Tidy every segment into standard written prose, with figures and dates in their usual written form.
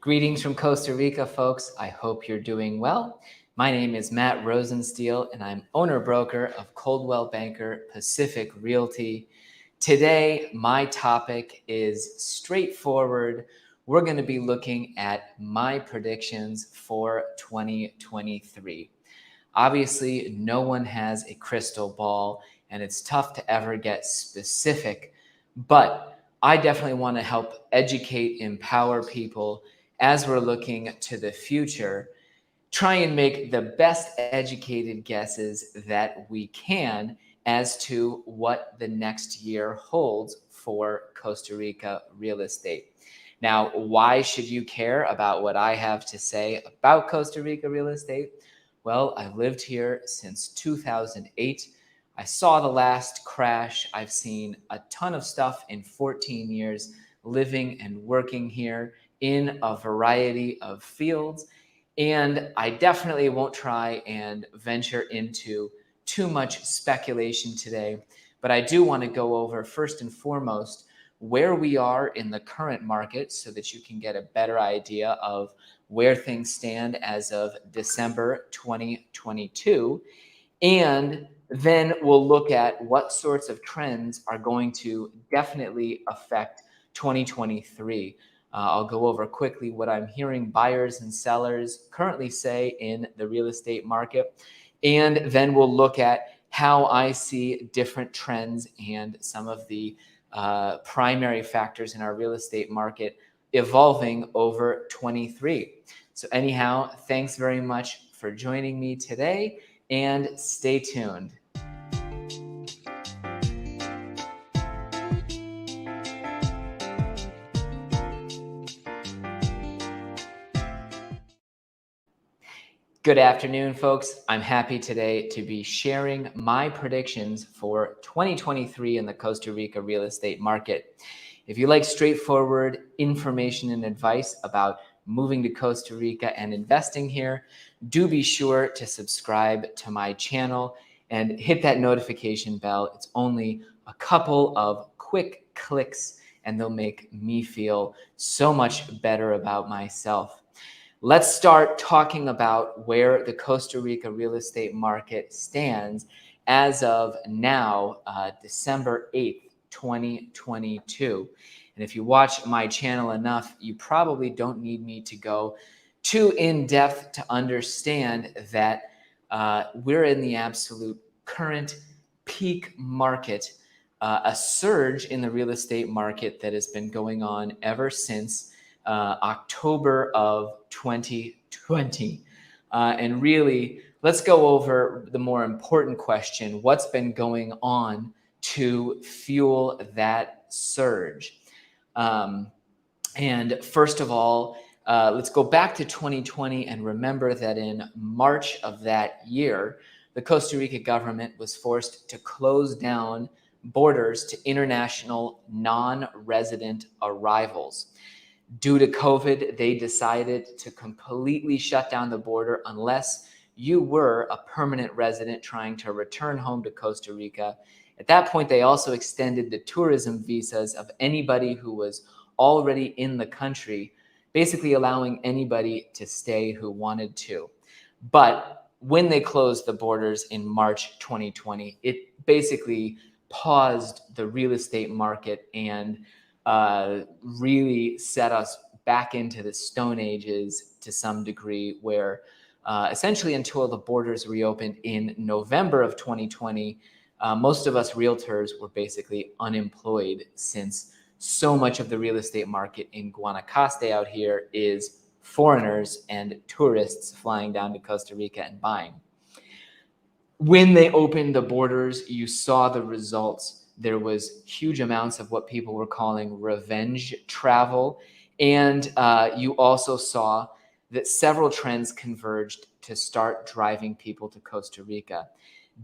Greetings from Costa Rica, folks. I hope you're doing well. My name is Matt Rosensteel, and I'm owner-broker of Coldwell Banker Pacific Realty. Today, my topic is straightforward. We're going to be looking at my predictions for 2023. Obviously, no one has a crystal ball, and it's tough to ever get specific, but I definitely want to help educate, empower people as we're looking to the future. Try and make the best educated guesses that we can as to what the next year holds for Costa Rica real estate. Now, why should you care about what I have to say about Costa Rica real estate? Well, I've lived here since 2008. I saw the last crash. I've seen a ton of stuff in 14 years living and working here in a variety of fields. And I definitely won't try and venture into too much speculation today, but I do want to go over first and foremost where we are in the current market so that you can get a better idea of where things stand as of December 2022. And then we'll look at what sorts of trends are going to definitely affect 2023. I'll go over quickly what I'm hearing buyers and sellers currently say in the real estate market. And then we'll look at how I see different trends and some of the primary factors in our real estate market evolving over 23. So anyhow, thanks very much for joining me today, and stay tuned. Good afternoon, folks. I'm happy today to be sharing my predictions for 2023 in the Costa Rica real estate market. If you like straightforward information and advice about moving to Costa Rica and investing here, do be sure to subscribe to my channel and hit that notification bell. It's only a couple of quick clicks and they'll make me feel so much better about myself. Let's start talking about where the Costa Rica real estate market stands as of now, December 8th, 2022. And if you watch my channel enough, you probably don't need me to go too in-depth to understand that we're in the absolute current peak market, a surge in the real estate market that has been going on ever since October of 2020. And really, let's go over the more important question: what's been going on to fuel that surge? And first of all, let's go back to 2020 and remember that in March of that year, the Costa Rica government was forced to close down borders to international non-resident arrivals. Due to COVID, they decided to completely shut down the border unless you were a permanent resident trying to return home to Costa Rica. At that point, they also extended the tourism visas of anybody who was already in the country, basically allowing anybody to stay who wanted to. But when they closed the borders in March 2020, it basically paused the real estate market and really set us back into the Stone Ages to some degree, where essentially until the borders reopened in November of 2020, most of us realtors were basically unemployed, since so much of the real estate market in Guanacaste out here is foreigners and tourists flying down to Costa Rica and buying. When they opened the borders, you saw the results. There was huge amounts of what people were calling revenge travel. And you also saw that several trends converged to start driving people to Costa Rica.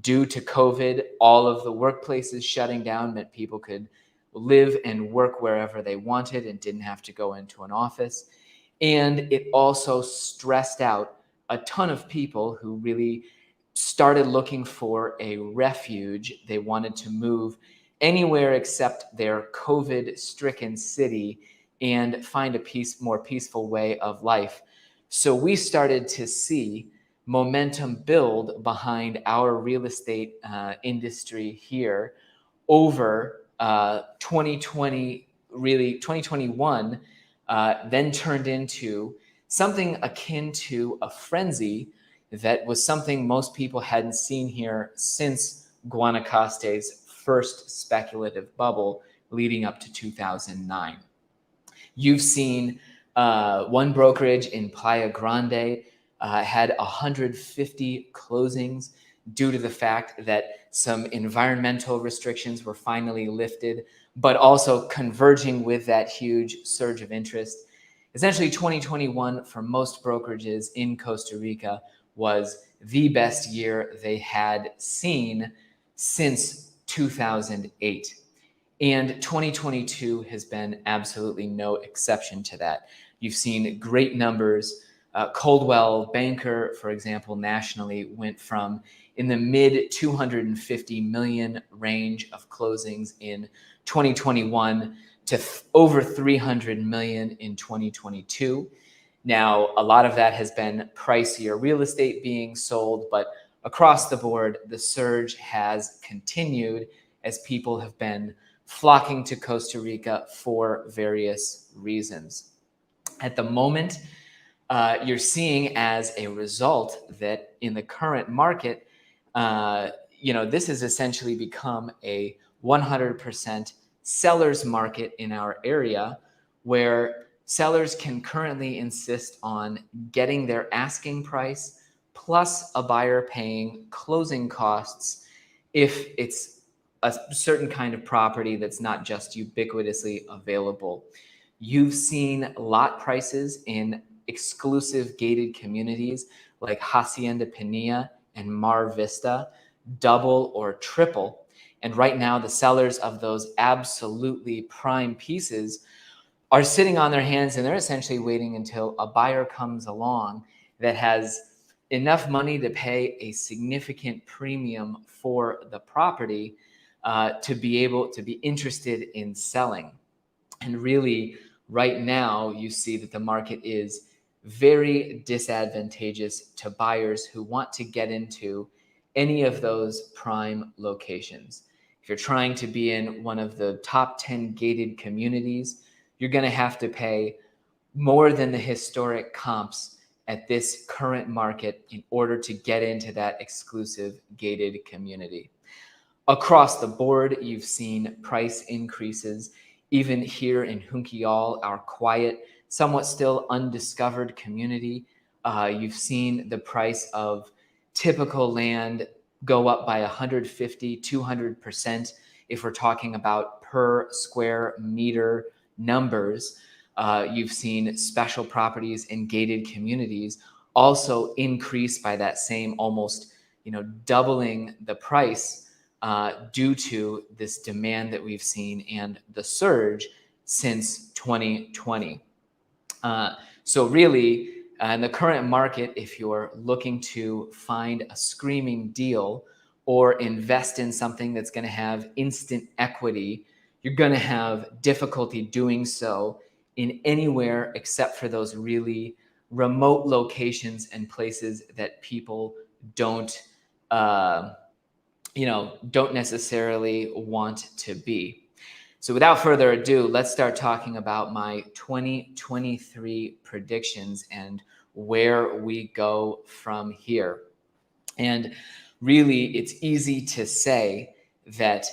Due to COVID, all of the workplaces shutting down meant people could live and work wherever they wanted and didn't have to go into an office. And it also stressed out a ton of people who really started looking for a refuge. They wanted to move anywhere except their COVID-stricken city and find a more peaceful way of life. So we started to see momentum build behind our real estate industry here over 2020, really 2021, then turned into something akin to a frenzy that was something most people hadn't seen here since Guanacaste's first speculative bubble leading up to 2009. You've seen one brokerage in Playa Grande had 150 closings due to the fact that some environmental restrictions were finally lifted, but also converging with that huge surge of interest. Essentially, 2021 for most brokerages in Costa Rica was the best year they had seen since 2008. And 2022 has been absolutely no exception to that. You've seen great numbers. Coldwell Banker, for example, nationally went from in the mid 250 million range of closings in 2021 to over 300 million in 2022. Now, a lot of that has been pricier real estate being sold, but across the board, the surge has continued as people have been flocking to Costa Rica for various reasons. At the moment, you're seeing as a result that in the current market, this has essentially become a 100% seller's market in our area, where sellers can currently insist on getting their asking price plus a buyer paying closing costs if it's a certain kind of property that's not just ubiquitously available. You've seen lot prices in exclusive gated communities like Hacienda Pinilla and Mar Vista double or triple. And right now, the sellers of those absolutely prime pieces are sitting on their hands, and they're essentially waiting until a buyer comes along that has enough money to pay a significant premium for the property to be able to be interested in selling. And really, right now, you see that the market is very disadvantageous to buyers who want to get into any of those prime locations. If you're trying to be in one of the top 10 gated communities, you're going to have to pay more than the historic comps at this current market in order to get into that exclusive gated community. Across the board, you've seen price increases. Even here in Junquillal, our quiet, somewhat still undiscovered community, you've seen the price of typical land go up by 150, 200% if we're talking about per square meter numbers. You've seen special properties in gated communities also increase by that same almost, doubling the price due to this demand that we've seen and the surge since 2020. So really, in the current market, if you're looking to find a screaming deal or invest in something that's going to have instant equity, you're going to have difficulty doing so in anywhere except for those really remote locations and places that people don't don't necessarily want to be. So without further ado, let's start talking about my 2023 predictions and where we go from here. And really, it's easy to say that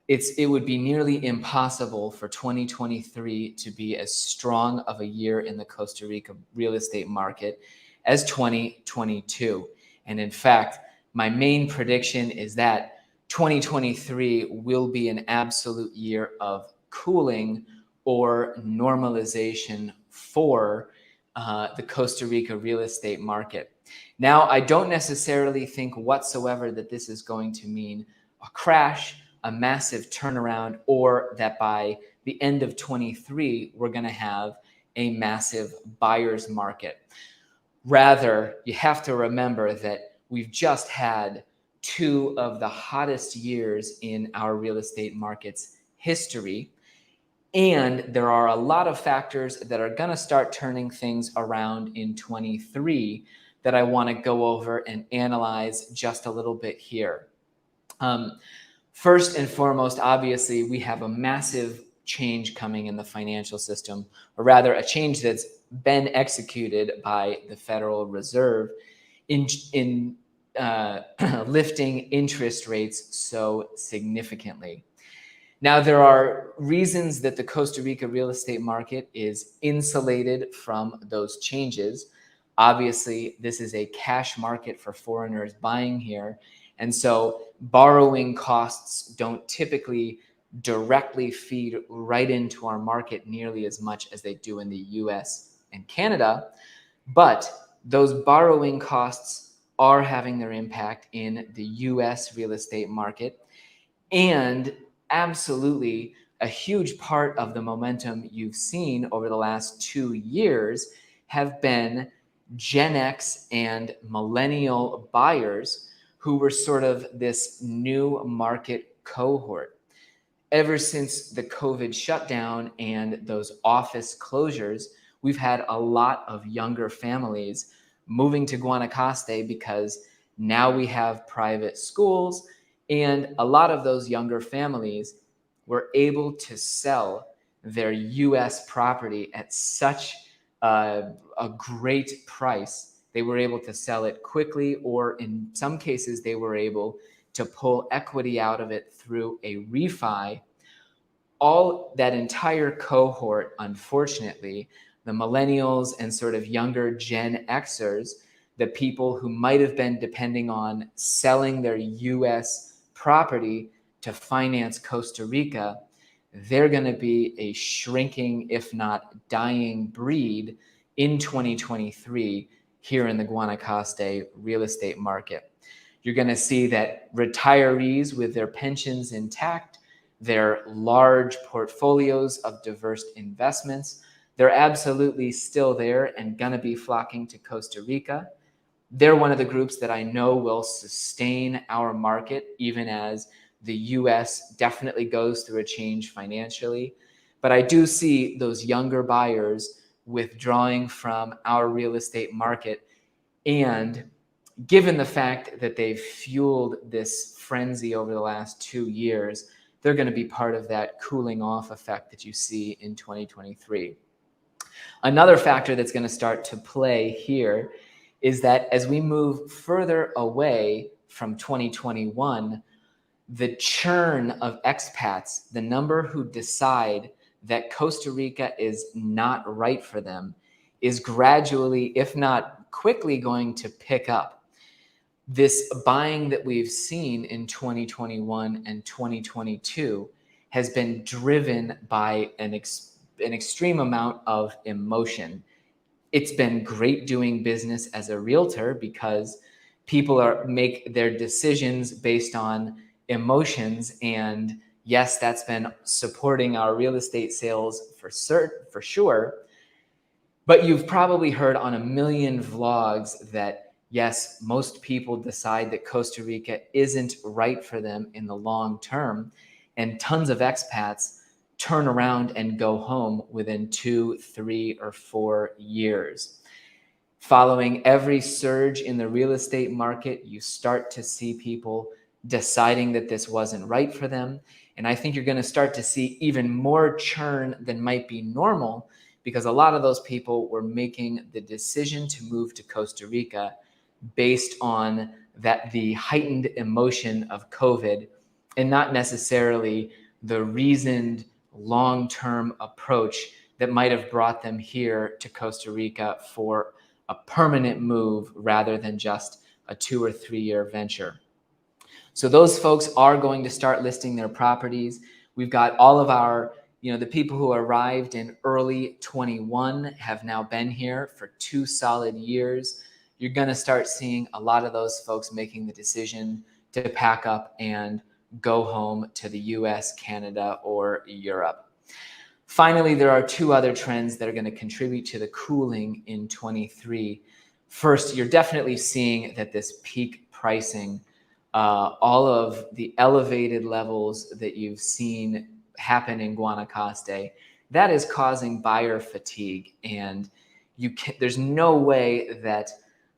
it would be nearly impossible for 2023 to be as strong of a year in the Costa Rica real estate market as 2022. And in fact, my main prediction is that 2023 will be an absolute year of cooling or normalization for the Costa Rica real estate market. Now, I don't necessarily think whatsoever that this is going to mean a crash, a massive turnaround, or that by the end of 23, we're going to have a massive buyer's market. Rather, you have to remember that we've just had two of the hottest years in our real estate market's history. And there are a lot of factors that are going to start turning things around in 23 that I want to go over and analyze just a little bit here. First and foremost, obviously, we have a massive change coming in the financial system, or rather a change that's been executed by the Federal Reserve in lifting interest rates so significantly. Now, there are reasons that the Costa Rica real estate market is insulated from those changes. Obviously, this is a cash market for foreigners buying here. And so borrowing costs don't typically directly feed right into our market nearly as much as they do in the US and Canada. But those borrowing costs are having their impact in the US real estate market. And absolutely, a huge part of the momentum you've seen over the last 2 years have been Gen X and millennial buyers who were sort of this new market cohort. Ever since the COVID shutdown and those office closures, we've had a lot of younger families moving to Guanacaste because now we have private schools, and a lot of those younger families were able to sell their US property at such a great price. They were able to sell it quickly, or in some cases, they were able to pull equity out of it through a refi. All that entire cohort, unfortunately, the millennials and sort of younger Gen Xers, the people who might have been depending on selling their US property to finance Costa Rica, they're going to be a shrinking, if not dying breed in 2023 here in the Guanacaste real estate market. You're going to see that retirees with their pensions intact, their large portfolios of diverse investments, they're absolutely still there and going to be flocking to Costa Rica. They're one of the groups that I know will sustain our market, even as the US definitely goes through a change financially. But I do see those younger buyers withdrawing from our real estate market. And given the fact that they've fueled this frenzy over the last 2 years, they're going to be part of that cooling off effect that you see in 2023. Another factor that's going to start to play here is that as we move further away from 2021, the churn of expats, the number who decide that Costa Rica is not right for them, is gradually, if not quickly, going to pick up. This buying that we've seen in 2021 and 2022 has been driven by an extreme amount of emotion. It's been great doing business as a realtor because people make their decisions based on emotions, and yes, that's been supporting our real estate sales for sure. But you've probably heard on a million vlogs that yes, most people decide that Costa Rica isn't right for them in the long term, and tons of expats turn around and go home within 2, 3, or 4 years. Following every surge in the real estate market, you start to see people deciding that this wasn't right for them. And I think you're going to start to see even more churn than might be normal, because a lot of those people were making the decision to move to Costa Rica based on the heightened emotion of COVID, and not necessarily the reasoned long-term approach that might have brought them here to Costa Rica for a permanent move rather than just a 2 or 3 year venture. So those folks are going to start listing their properties. We've got all of our, the people who arrived in early 21 have now been here for 2 solid years. You're going to start seeing a lot of those folks making the decision to pack up and go home to the US, Canada, or Europe. Finally, there are 2 other trends that are going to contribute to the cooling in 23. First, you're definitely seeing that this peak pricing, all of the elevated levels that you've seen happen in Guanacaste, that is causing buyer fatigue. And there's no way that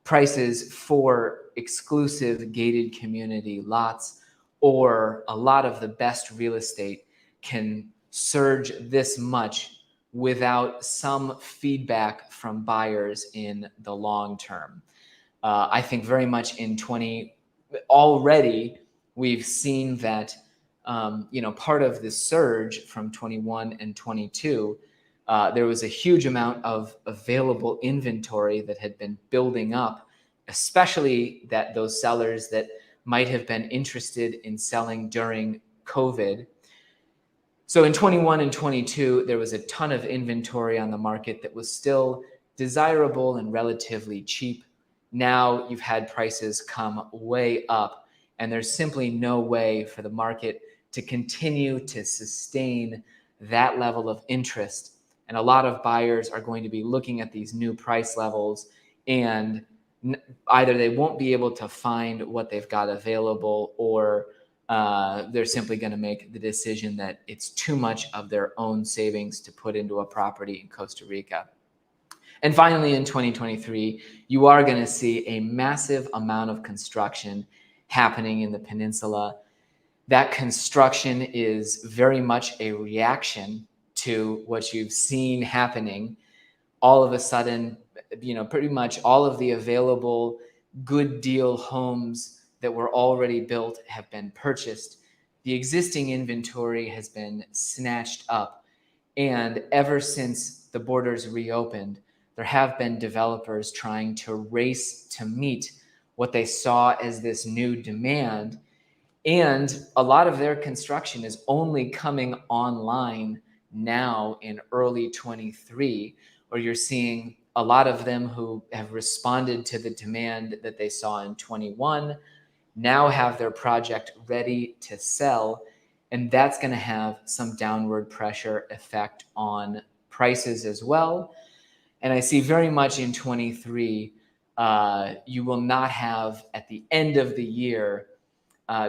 prices for exclusive gated community lots or a lot of the best real estate can surge this much without some feedback from buyers in the long term. I think very much already we've seen that part of the surge from 21 and 22, there was a huge amount of available inventory that had been building up, especially those sellers that might have been interested in selling during COVID. So in 21 and 22, there was a ton of inventory on the market that was still desirable and relatively cheap. Now you've had prices come way up, and there's simply no way for the market to continue to sustain that level of interest. And a lot of buyers are going to be looking at these new price levels, and either they won't be able to find what they've got available, or they're simply going to make the decision that it's too much of their own savings to put into a property in Costa Rica. And finally, in 2023, you are going to see a massive amount of construction happening in the peninsula. That construction is very much a reaction to what you've seen happening. All of a sudden, pretty much all of the available good deal homes that were already built have been purchased. The existing inventory has been snatched up. And ever since the borders reopened, there have been developers trying to race to meet what they saw as this new demand. And a lot of their construction is only coming online now in early 23, where you're seeing a lot of them who have responded to the demand that they saw in 21 now have their project ready to sell. And that's going to have some downward pressure effect on prices as well. And I see very much in 23, you will not have at the end of the year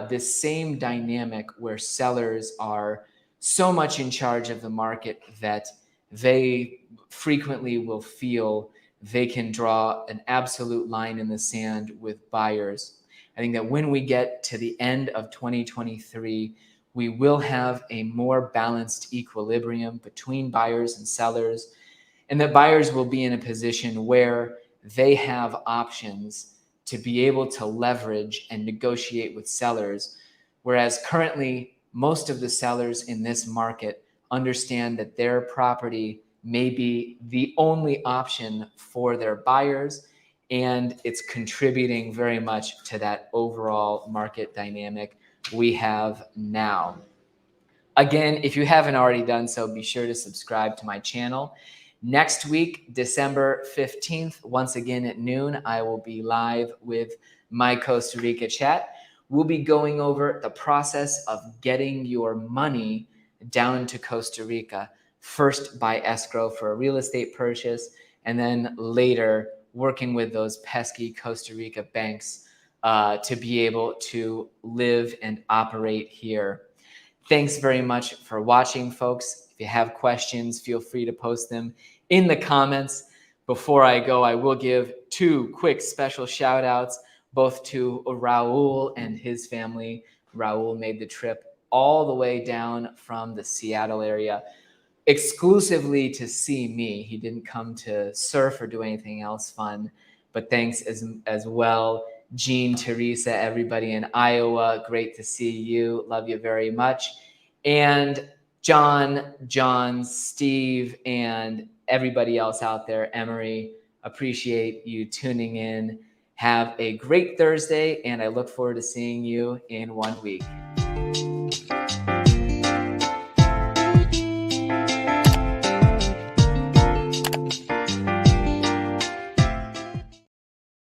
this same dynamic where sellers are so much in charge of the market that they frequently will feel they can draw an absolute line in the sand with buyers. I think that when we get to the end of 2023, we will have a more balanced equilibrium between buyers and sellers, and that buyers will be in a position where they have options to be able to leverage and negotiate with sellers, whereas currently most of the sellers in this market understand that their property may be the only option for their buyers, and it's contributing very much to that overall market dynamic we have now. Again, if you haven't already done so, be sure to subscribe to my channel. Next week, December 15th, once again at noon, I will be live with my Costa Rica chat. We'll be going over the process of getting your money down to Costa Rica, first by escrow for a real estate purchase, and then later working with those pesky Costa Rica banks to be able to live and operate here. Thanks very much for watching, folks. If you have questions, feel free to post them in the comments. Before I go, I will give two quick special shout outs, both to Raul and his family. Raul made the trip all the way down from the Seattle area exclusively to see me. He didn't come to surf or do anything else fun, but thanks as well. Jean, Teresa, everybody in Iowa, great to see you. Love you very much. And John, Steve, and everybody else out there, Emery, appreciate you tuning in. Have a great Thursday, and I look forward to seeing you in 1 week.